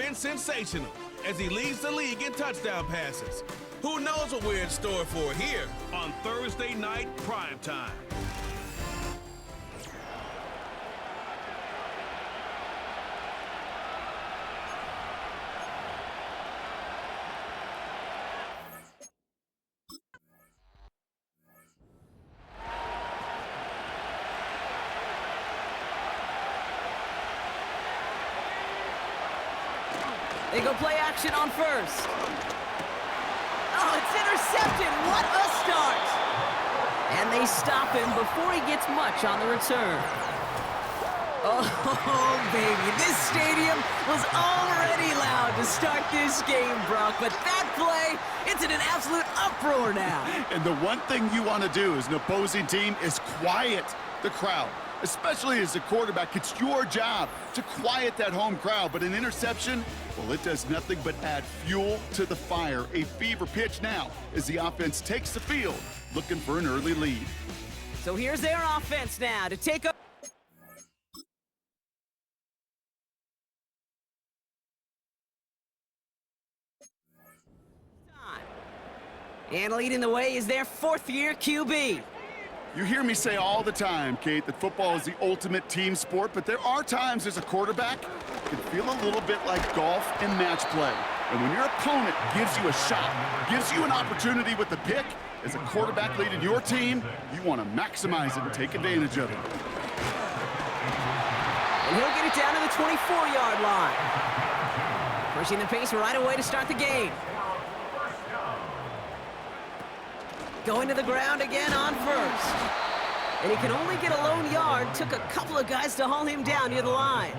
been sensational as he leads the league in touchdown passes. Who knows what we're in store for here on Thursday Night Primetime. They go play action on first. Oh, it's intercepted. What a start. And they stop him before he gets much on the return. Oh, baby, this stadium was already loud to start this game, Brock. But that play, it's in an absolute uproar now. And the one thing you want to do as an opposing team is quiet the crowd. Especially as a quarterback, it's your job to quiet that home crowd. But an interception, well, it does nothing but add fuel to the fire. A fever pitch now as the offense takes the field, looking for an early lead. So here's their offense now to take up. And leading the way is their fourth-year QB. You hear me say all the time, Kate, that football is the ultimate team sport, but there are times as a quarterback it can feel a little bit like golf and match play. And when your opponent gives you a shot, gives you an opportunity with the pick, as a quarterback leading your team, you want to maximize it and take advantage of it. And he'll get it down to the 24-yard line. Pushing the pace right away to start the game. Going to the ground again on first. And he can only get a lone yard. Took a couple of guys to haul him down near the line.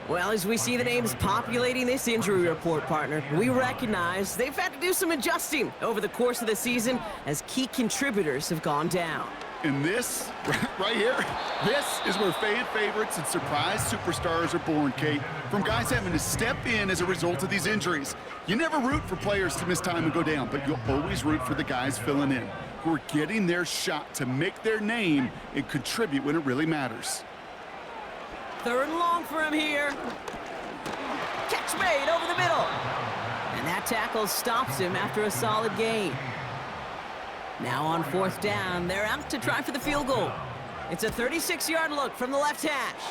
Well, as we see the names populating this injury report, partner, we recognize they've had to do some adjusting over the course of the season as key contributors have gone down. And this, right here, this is where fan favorites and surprise superstars are born, Kate. From guys having to step in as a result of these injuries. You never root for players to miss time and go down, but you'll always root for the guys filling in, who are getting their shot to make their name and contribute when it really matters. Third and long for him here. Catch made over the middle. And that tackle stops him after a solid gain. Now on fourth down, they're out to try for the field goal. It's a 36-yard look from the left hash.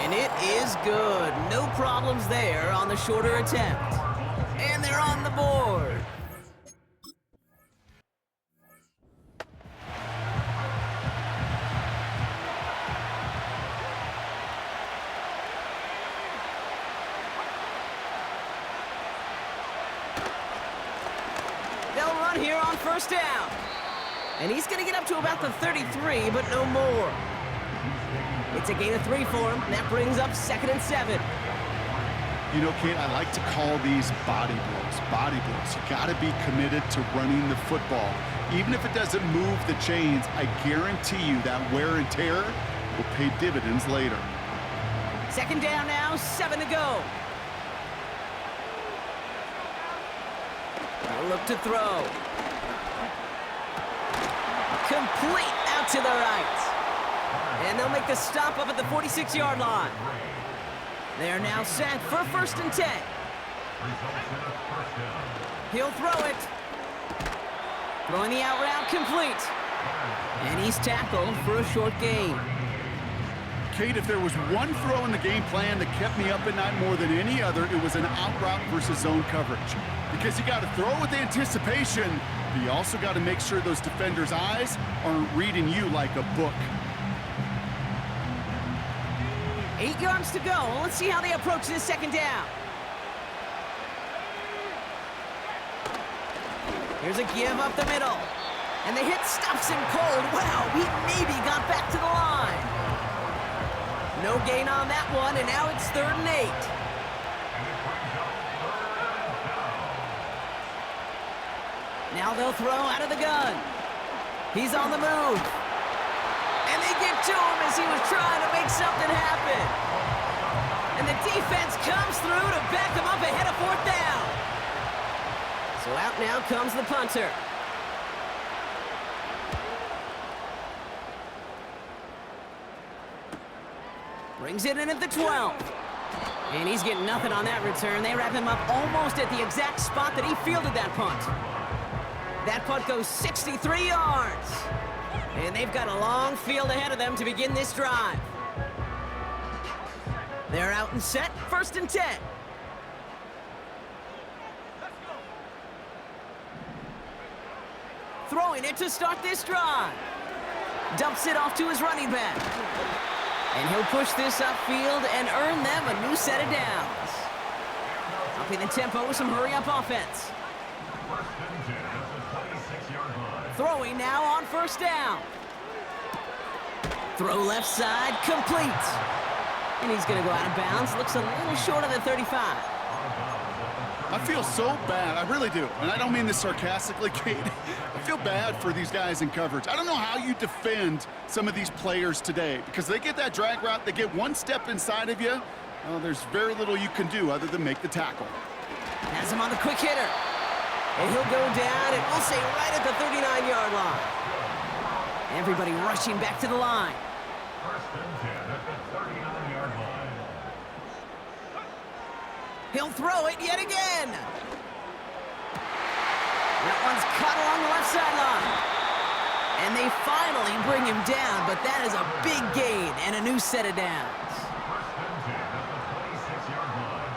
And it is good. No problems there on the shorter attempt. And they're on the board. They'll run here on first down. And he's going to get up to about the 33, but no more. It's a gain of 3 for him, and that brings up 2nd and 7. You know, Kate, I like to call these body blows. Body blows. You got to be committed to running the football. Even if it doesn't move the chains, I guarantee you that wear and tear will pay dividends later. 2nd down now, 7 to go. Look to throw. Complete out to the right. And they'll make the stop up at the 46-yard line. They're now set for 1st and 10. He'll throw it. Throwing the out route complete. And he's tackled for a short gain. Kate, if there was one throw in the game plan that kept me up at night more than any other, it was an out route versus zone coverage. Because you got to throw with anticipation, but you also got to make sure those defenders' eyes aren't reading you like a book. 8 yards to go. Let's see how they approach this 2nd down. Here's a give up the middle. And the hit stops him cold. Wow, he maybe got back to the line. No gain on that one, and now it's 3rd and 8. Now they'll throw out of the gun. He's on the move. And they get to him as he was trying to make something happen. And the defense comes through to back him up ahead of 4th down. So out now comes the punter. Brings it in at the 12. And he's getting nothing on that return. They wrap him up almost at the exact spot that he fielded that punt. That punt goes 63 yards. And they've got a long field ahead of them to begin this drive. They're out and set, 1st and 10. Throwing it to start this drive. Dumps it off to his running back. And he'll push this upfield and earn them a new set of downs. Upping the tempo with some hurry-up offense. Throwing now on 1st down. Throw left side, complete. And he's going to go out of bounds. Looks a little short of the 35. I feel so bad. I really do. And I don't mean this sarcastically, Kate. I feel bad for these guys in coverage. I don't know how you defend some of these players today because they get that drag route, they get one step inside of you. Well, there's very little you can do other than make the tackle. Has him on the quick hitter. And he'll go down, and we'll say right at the 39-yard line. Everybody rushing back to the line. 1st and 10 at the 39-yard line. He'll throw it yet again. That one's caught along the left sideline. And they finally bring him down, but that is a big gain and a new set of downs. 1st and 10 at the 26-yard line.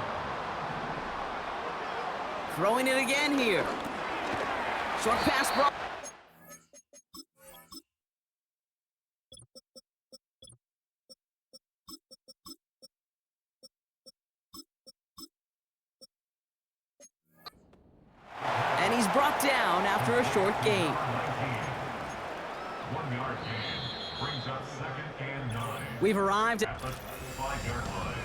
Throwing it again here. Short pass brought. And he's brought down after a short gain. 1-yard gain brings up 2nd and 9. We've arrived At the 5-yard line.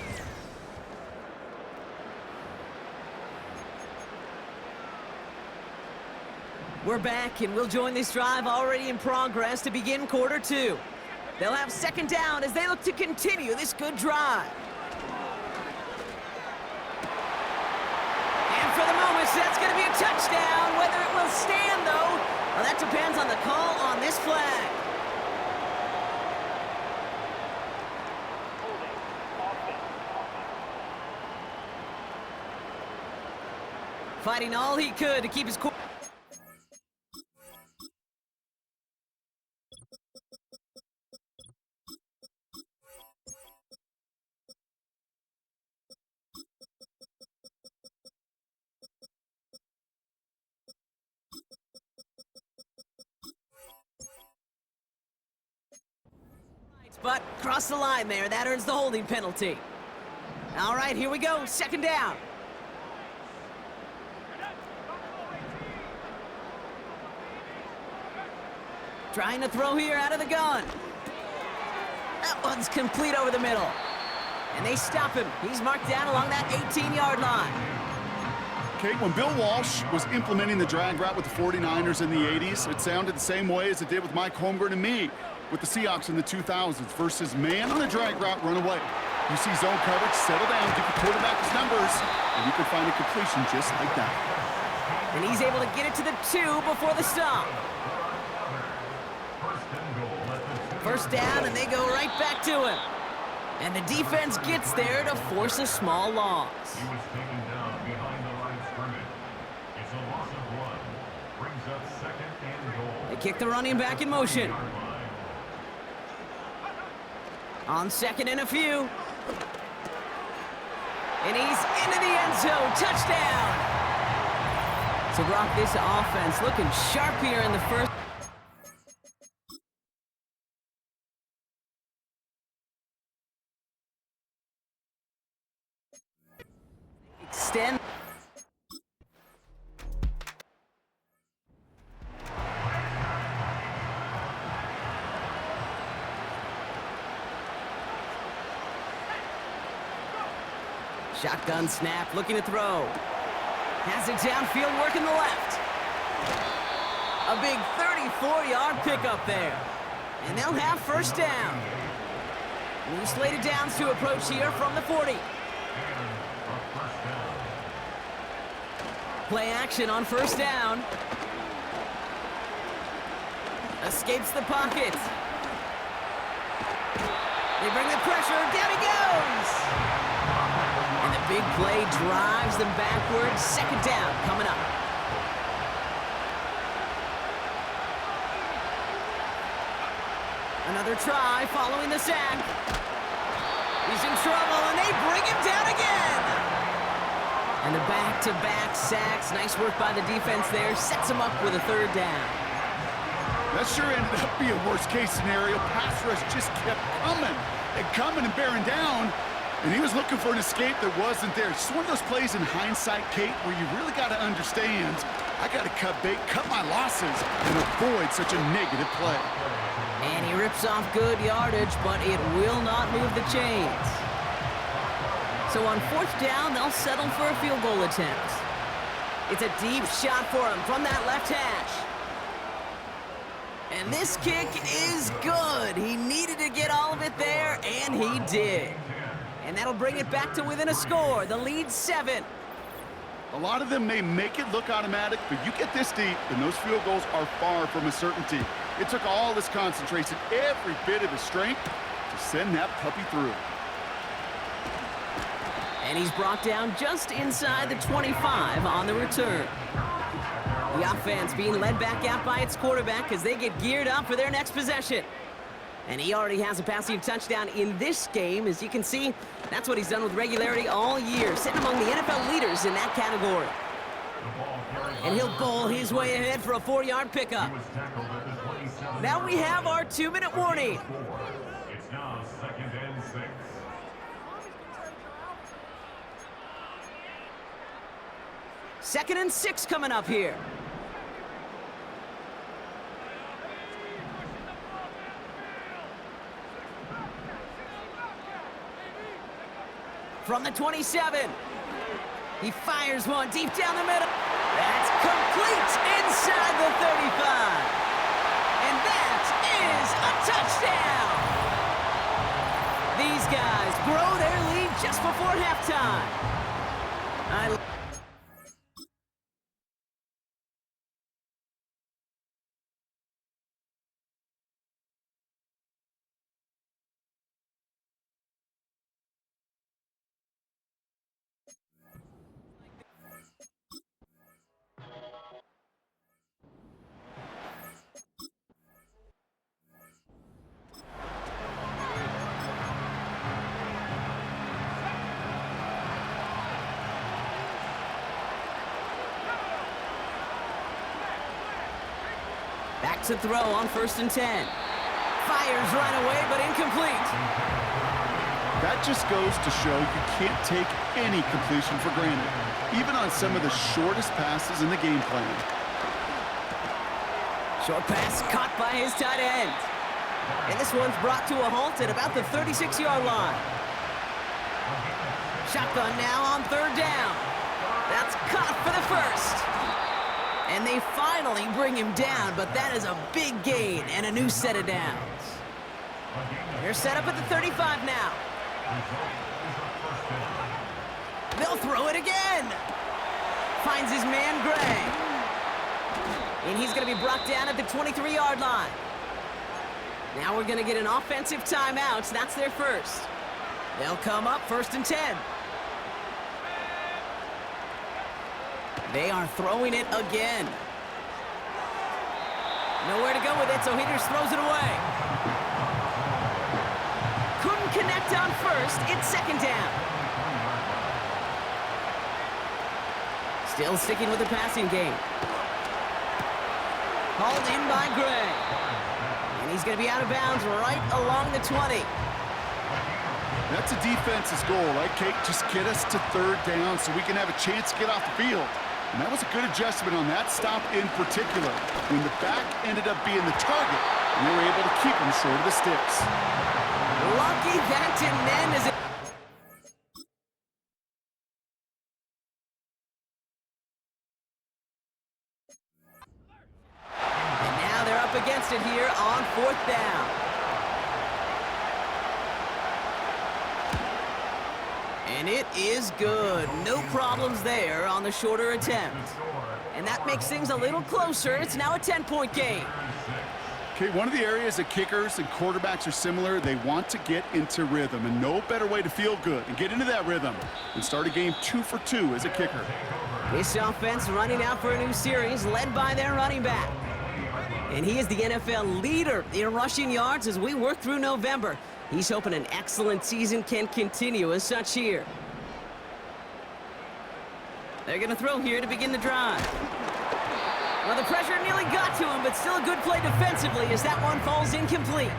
We're back, and we'll join this drive already in progress to begin quarter 2. They'll have 2nd down as they look to continue this good drive. And for the moment, that's going to be a touchdown. Whether it will stand, though, well, that depends on the call on this flag. Fighting all he could to keep his core. But cross the line there. That earns the holding penalty. All right, here we go. 2nd down. Trying to throw here out of the gun. That one's complete over the middle. And they stop him. He's marked down along that 18-yard line. Kate, when Bill Walsh was implementing the drag route with the 49ers in the 80s, it sounded the same way as it did with Mike Holmgren and me with the Seahawks in the 2000s versus man on a drag route, run away. You see zone coverage, settle down, give the quarterback his numbers, and you can find a completion just like that. And he's able to get it to the 2 before the stop. 1st down, and they go right back to him. And the defense gets there to force a small loss. He was taken down behind the line of scrimmage. It's a loss of 1. Brings up 2nd and goal. They kick the running back in motion. On 2nd and a few. And he's into the end zone. Touchdown! So Brock, this offense looking sharp here in the first. Extend. Shotgun snap, looking to throw. Has it downfield, working the left. A big 34-yard pickup there. And they'll have 1st down. New slated downs to approach here from the 40. Play action on 1st down. Escapes the pocket. They bring the pressure. Down he goes. big play drives them backwards. Second down coming up. Another try following the sack. He's in trouble, and they bring him down again. And the back-to-back sacks. Nice work by the defense there. Sets him up with a third down. That sure ended up being a worst-case scenario. Pass rush just kept coming and bearing down. And he was looking for an escape that wasn't there. It's just one of those plays in hindsight, Kate, where you really got to understand, I got to cut bait, cut my losses, and avoid such a negative play. And he rips off good yardage, but it will not move the chains. So on fourth down, they'll settle for a field goal attempt. It's a deep shot for him from that left hash. And this kick is good. He needed to get all of it there, and he did. And that'll bring it back to within a score. The lead's 7. A lot of them may make it look automatic, but you get this deep, and those field goals are far from a certainty. It took all his concentration, every bit of his strength, to send that puppy through. And he's brought down just inside the 25 on the return. The offense being led back out by its quarterback as they get geared up for their next possession. And he already has a passing touchdown in this game. As you can see, that's what he's done with regularity all year, sitting among the NFL leaders in that category. And he'll bowl his way ahead for a 4-yard pickup. Now we have our 2-minute warning. It's now 2nd and 6. Second and 6 coming up here. From the 27. He fires one deep down the middle. That's complete inside the 35. And that is a touchdown. These guys grow their lead just before halftime. Back to throw on 1st and 10. Fires right away, but incomplete. That just goes to show you can't take any completion for granted, even on some of the shortest passes in the game plan. Short pass caught by his tight end. And this one's brought to a halt at about the 36-yard line. Shotgun now on 3rd down. That's caught for the first. And they finally bring him down, but that is a big gain and a new set of downs. They're set up at the 35 now. They'll throw it again. Finds his man, Gray. And he's going to be brought down at the 23-yard line. Now we're going to get an offensive timeout, so that's their first. They'll come up 1st and 10. They are throwing it again. Nowhere to go with it, so he just throws it away. Couldn't connect on 1st. It's 2nd down. Still sticking with the passing game. Hauled in by Gray. And he's going to be out of bounds right along the 20. That's a defense's goal, right, Kate? Just get us to 3rd down so we can have a chance to get off the field. And that was a good adjustment on that stop in particular, when the back ended up being the target, and they were able to keep him short of the sticks. Lucky that didn't end as it... And now they're up against it here on 4th down. And it is good. No problems there on the shorter attempt. And that makes things a little closer. It's now a 10-point game. Okay, one of the areas that kickers and quarterbacks are similar, they want to get into rhythm, and no better way to feel good and get into that rhythm than start a game 2 for 2 as a kicker. This offense running out for a new series, led by their running back. And he is the NFL leader in rushing yards as we work through November. He's hoping an excellent season can continue as such here. They're going to throw here to begin the drive. Well, the pressure nearly got to him, but still a good play defensively as that one falls incomplete.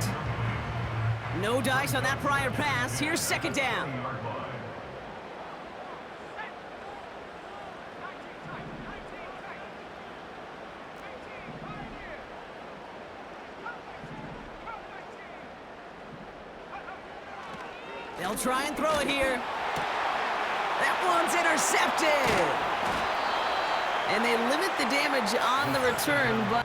No dice on that prior pass. Here's second down. They'll try and throw it here. That one's intercepted. And they limit the damage on the return, but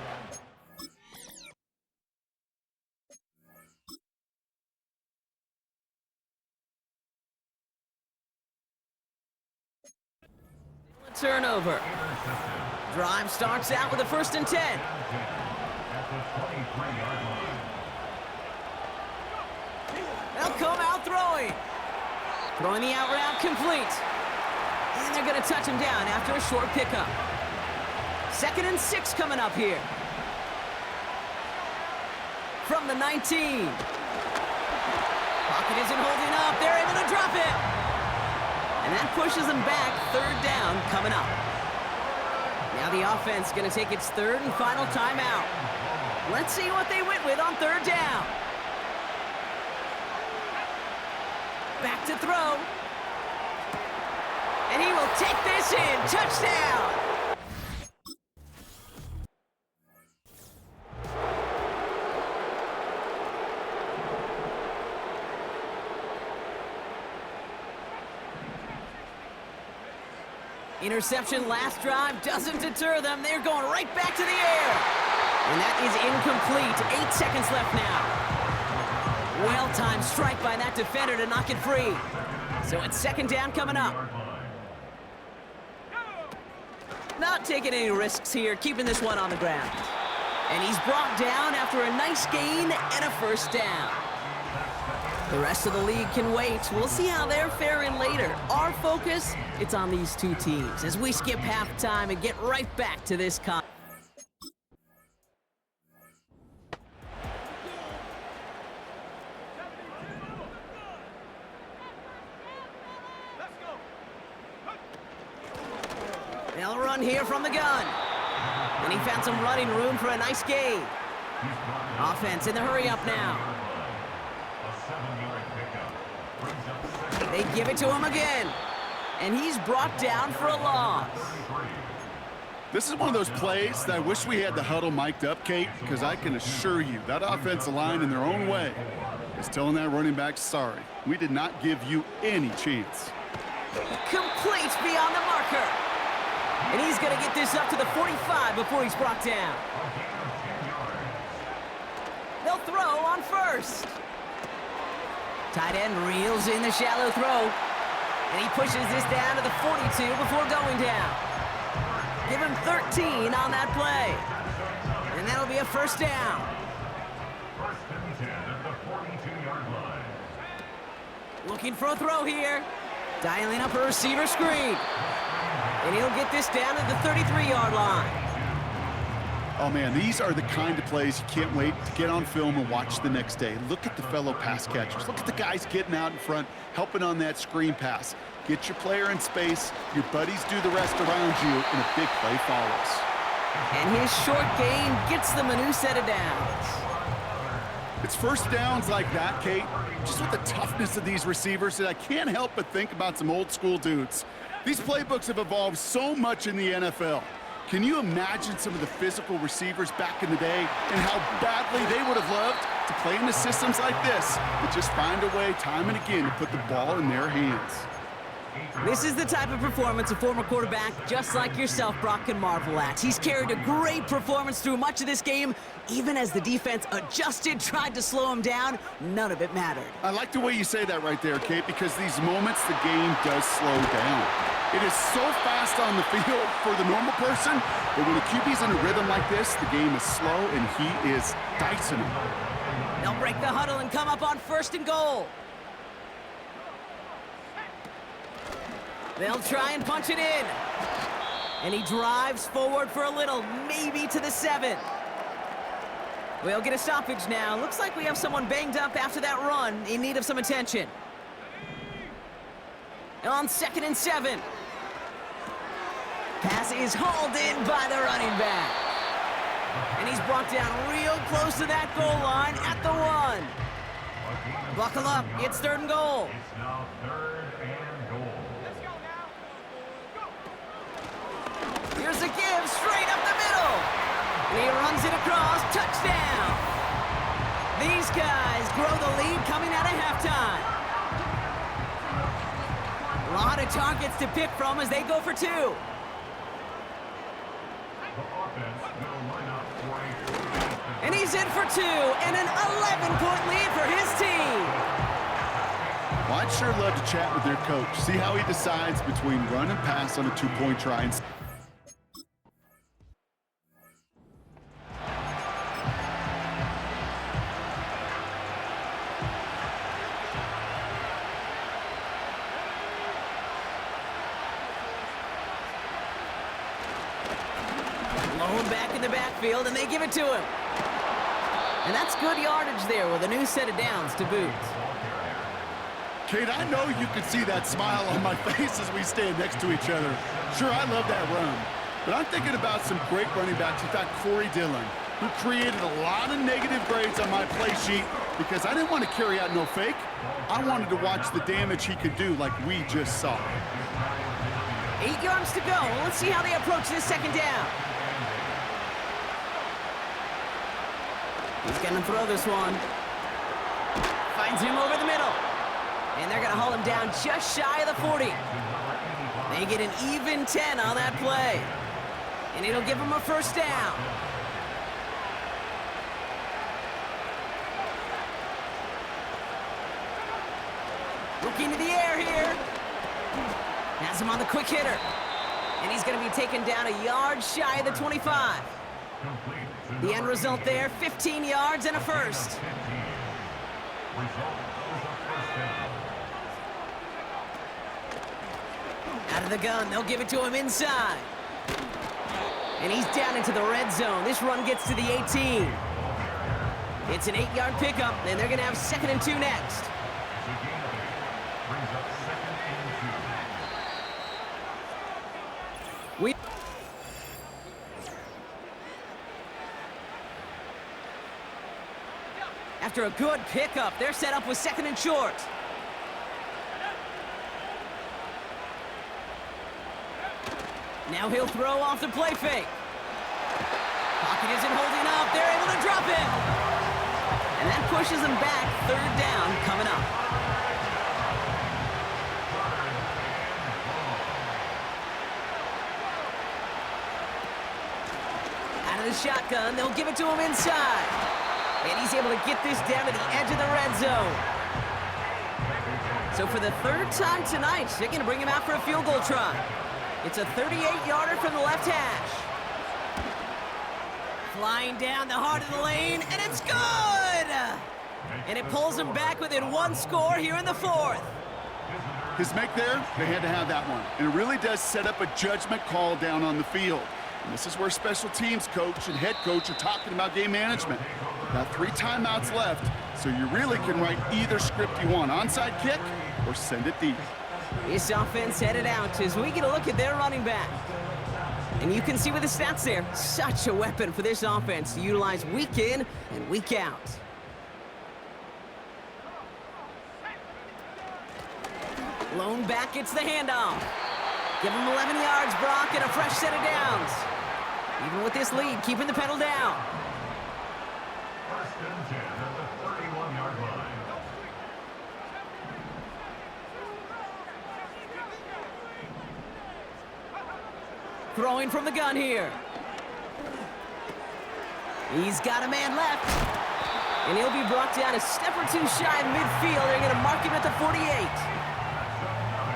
a turnover. Drive starts out with a 1st and 10. They'll come out throwing. Throwing the out route complete. And they're going to touch him down after a short pickup. 2nd and 6 coming up here. From the 19. Pocket isn't holding up. They're able to drop it. And that pushes them back. 3rd down coming up. Now the offense going to take its 3rd and final timeout. Let's see what they went with on 3rd down. Back to throw. And he will take this in. Touchdown. Interception last drive doesn't deter them. They're going right back to the air. And that is incomplete. 8 seconds left now. Well-timed strike by that defender to knock it free. So it's 2nd down coming up. Not taking any risks here, keeping this one on the ground. And he's brought down after a nice gain and a 1st down. The rest of the league can wait. We'll see how they're faring later. Our focus, it's on these two teams as we skip halftime and get right back to this con. They'll run here from the gun. And he found some running room for a nice gain. Offense in the hurry up now. They give it to him again. And he's brought down for a loss. This is one of those plays that I wish we had the huddle mic'd up, Kate, because I can assure you that offensive line in their own way is telling that running back, sorry, we did not give you any chance. Complete beyond the marker. And he's going to get this up to the 45 before he's brought down. They'll throw on 1st. Tight end reels in the shallow throw. And he pushes this down to the 42 before going down. Give him 13 on that play. And that'll be a 1st down. 1st and 10 at the 42-yard line. Looking for a throw here. Dialing up a receiver screen. And he'll get this down to the 33-yard line. Oh, man, these are the kind of plays you can't wait to get on film and watch the next day. Look at the fellow pass catchers. Look at the guys getting out in front, helping on that screen pass. Get your player in space. Your buddies do the rest around you, and a big play follows. And his short gain gets them a new set of downs. It's 1st downs like that, Kate, just with the toughness of these receivers, that I can't help but think about some old school dudes. These playbooks have evolved so much in the NFL. Can you imagine some of the physical receivers back in the day and how badly they would have loved to play in the systems like this, but just find a way time and again to put the ball in their hands? This is the type of performance a former quarterback just like yourself, Brock, can marvel at. He's carried a great performance through much of this game. Even as the defense adjusted, tried to slow him down, none of it mattered. I like the way you say that right there, Kate, because these moments the game does slow down. It is so fast on the field for the normal person, but when a QB's in a rhythm like this, the game is slow, and he is dicing it. They'll break the huddle and come up on 1st and goal. They'll try and punch it in. And he drives forward for a little, maybe to the 7. We'll get a stoppage now. Looks like we have someone banged up after that run, in need of some attention. On 2nd and 7. Pass is hauled in by the running back. And he's brought down real close to that goal line at the 1. Buckle up, it's 3rd and goal. It's now 3rd and goal. Here's a give straight up the middle. And he runs it across, touchdown. These guys grow the lead coming out of halftime. A lot of targets to pick from as they go for 2. The offense will line up for a And he's in for 2, and an 11-point lead for his team. Well, I'd sure love to chat with their coach, see how he decides between run and pass on a 2-point try. Lone back in the backfield, and they give it to him. And that's good yardage there with a new set of downs to boot. Kate, I know you can see that smile on my face as we stand next to each other. Sure, I love that run. But I'm thinking about some great running backs. In fact, Corey Dillon, who created a lot of negative grades on my play sheet because I didn't want to carry out no fake. I wanted to watch the damage he could do like we just saw. 8 yards to go. Let's see how they approach this 2nd down. He's going to throw this one. Finds him over the middle. And they're going to haul him down just shy of the 40. They get an even 10 on that play. And it'll give him a 1st down. Looking to the air here. Has him on the quick hitter. And he's going to be taken down a yard shy of the 25. The end result there, 15 yards and a 1st. Out of the gun, they'll give it to him inside. And he's down into the red zone. This run gets to the 18. It's an 8-yard pickup, and they're going to have 2nd and 2 next. After a good pickup, they're set up with 2nd and short. Now he'll throw off the play fake. Pocket isn't holding up. They're able to drop it. And that pushes them back. 3rd down coming up. Out of the shotgun, they'll give it to him inside. And he's able to get this down to the edge of the red zone. So for the 3rd time tonight, they're going to bring him out for a field goal try. It's a 38-yarder from the left hash. Flying down the heart of the lane, and it's good! And it pulls him back within 1 score here in the 4th. His make there, they had to have that one. And it really does set up a judgment call down on the field. And this is where special teams coach and head coach are talking about game management. Got 3 timeouts left, so you really can write either script you want. Onside kick or send it deep. This offense headed out as we get a look at their running back. And you can see with the stats there, such a weapon for this offense to utilize week in and week out. Lone back gets the handoff. Give him 11 yards, Brock, and a fresh set of downs. Even with this lead, keeping the pedal down. 1st and 10 at the 31-yard line. Throwing from the gun here. He's got a man left. And he'll be brought down a step or 2 shy of midfield. They're going to mark him at the 48.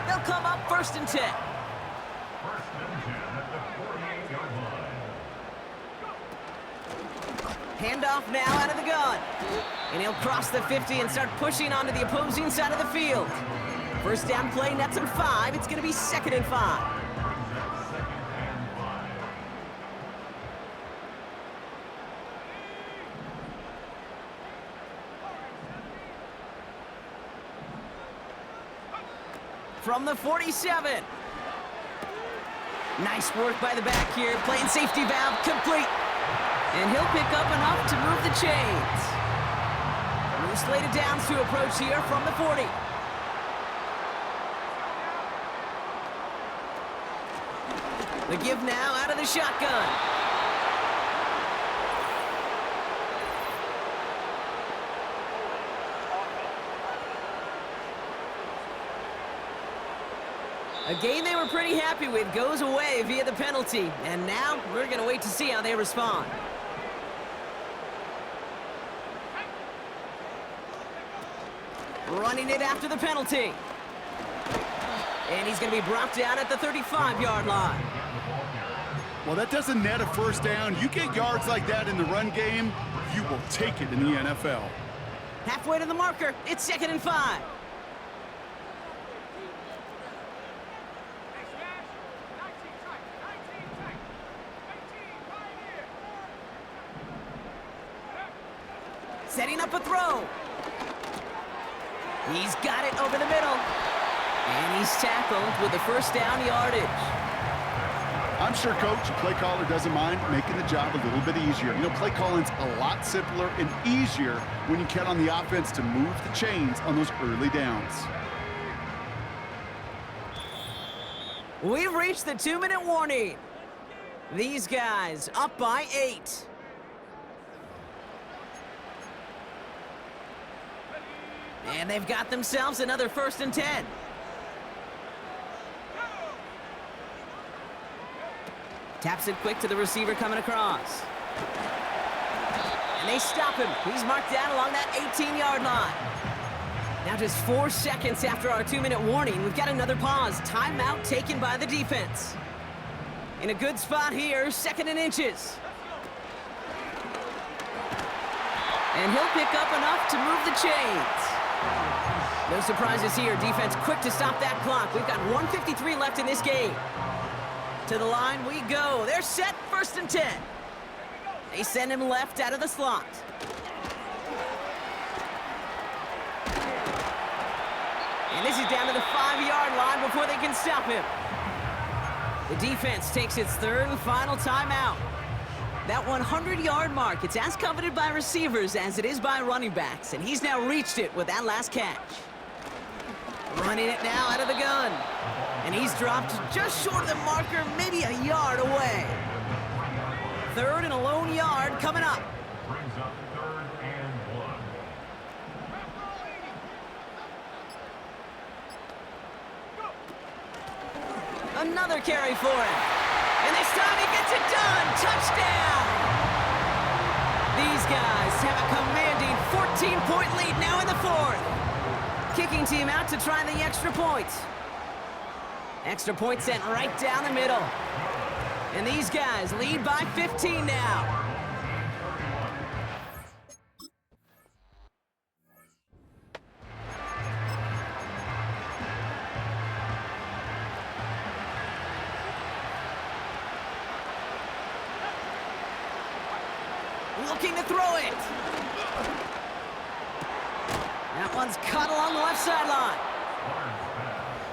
They'll come up 1st and 10. First and 10 at the 48-yard line. Handoff now out of the gun. And he'll cross the 50 and start pushing onto the opposing side of the field. First down play, nets him 5. It's going to be 2nd and 5. Brings up 2nd and 5. From the 47. Nice work by the back here, playing safety valve complete. And he'll pick up enough to move the chains. New slated downs to approach here from the 40. The give now out of the shotgun. A game they were pretty happy with goes away via the penalty. And now we're going to wait to see how they respond. Running it after the penalty. And he's going to be brought down at the 35-yard line. Well, that doesn't net a first down. You get yards like that in the run game, you will take it in the NFL. Halfway to the marker. It's 2nd and 5. Setting up a throw. He's got it over the middle. And he's tackled with the first down yardage. I'm sure coach, a play caller doesn't mind making the job a little bit easier. You know, play calling's a lot simpler and easier when you count on the offense to move the chains on those early downs. We've reached the 2-minute warning. These guys up by 8. And they've got themselves another 1st and 10. Taps it quick to the receiver coming across. And they stop him. He's marked down along that 18-yard line. Now just 4 seconds after our 2-minute warning, we've got another pause. Timeout taken by the defense. In a good spot here, 2nd and inches. And he'll pick up enough to move the chains. No surprises here. Defense quick to stop that clock. We've got 1:53 left in this game. To the line we go. They're set, 1st and 10. They send him left out of the slot. And this is down to the 5-yard line before they can stop him. The defense takes its 3rd and final timeout. That 100-yard mark, it's as coveted by receivers as it is by running backs, and he's now reached it with that last catch. Running it now out of the gun. And he's dropped just short of the marker, maybe a yard away. 3rd and a lone yard coming up. Brings up 3rd and 1. Another carry for him. And this time he gets it done. Touchdown! These guys have a commanding 14-point lead now in the 4th. Kicking team out to try the extra point. Extra point sent right down the middle. And these guys lead by 15 now. Looking to throw it. That one's caught along the left sideline.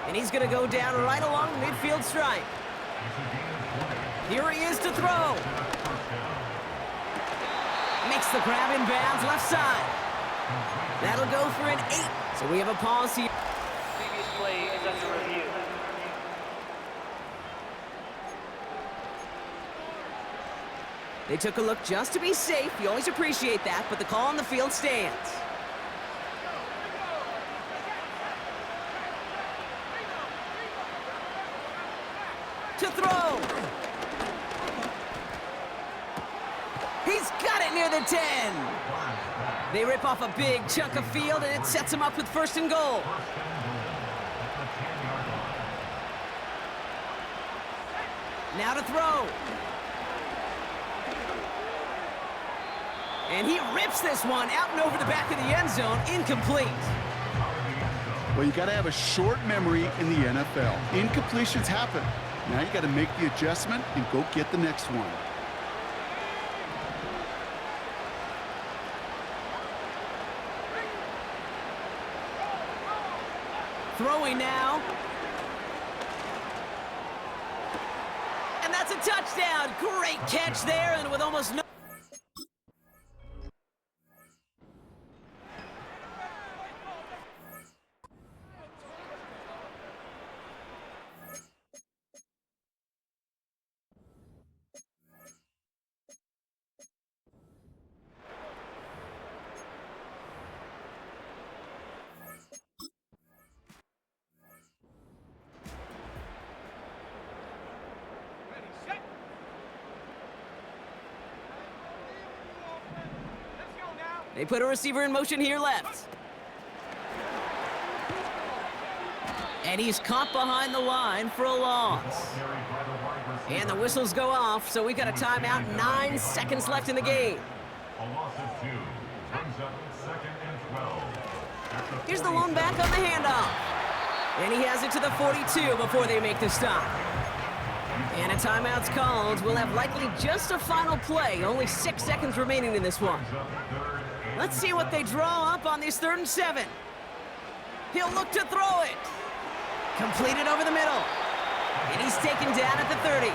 And he's going to go down right along the midfield stripe. Here he is to throw. Makes the grab in bounds left side. That'll go for an 8. So we have a pause here. Previous play is under review. They took a look just to be safe. You always appreciate that, but the call on the field stands. To throw. He's got it near the 10. They rip off a big chunk of field, and it sets him up with 1st and goal. Now to throw. And he rips this one out and over the back of the end zone, incomplete. Well, you got to have a short memory in the NFL. Incompletions happen. Now you got to make the adjustment and go get the next one. Throwing now. And that's a touchdown. Great catch there, and with almost no... They put a receiver in motion here left. And he's caught behind the line for a loss. And the whistles go off, so we've got a timeout, 9 seconds left in the game. A loss of 2 brings up 2nd and 12. Here's the lone back on the handoff. And he has it to the 42 before they make the stop. And a timeout's called. We'll have likely just a final play. Only 6 seconds remaining in this one. Let's see what they draw up on this 3rd and 7. He'll look to throw it. Completed over the middle. And he's taken down at the 30.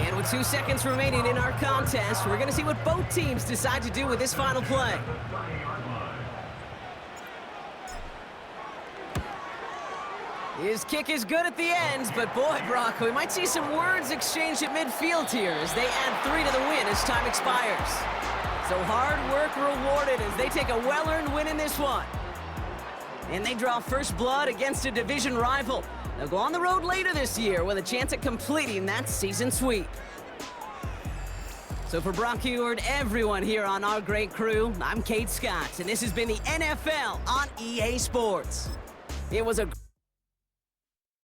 And with 2 seconds remaining in our contest, we're going to see what both teams decide to do with this final play. His kick is good at the end, but boy, Brock, we might see some words exchanged at midfield here as they add 3 to the win as time expires. So hard work rewarded as they take a well-earned win in this one. And they draw first blood against a division rival. They'll go on the road later this year with a chance at completing that season sweep. So for Brock Ewart, everyone here on our great crew, I'm Kate Scott, and this has been the NFL on EA Sports. It was a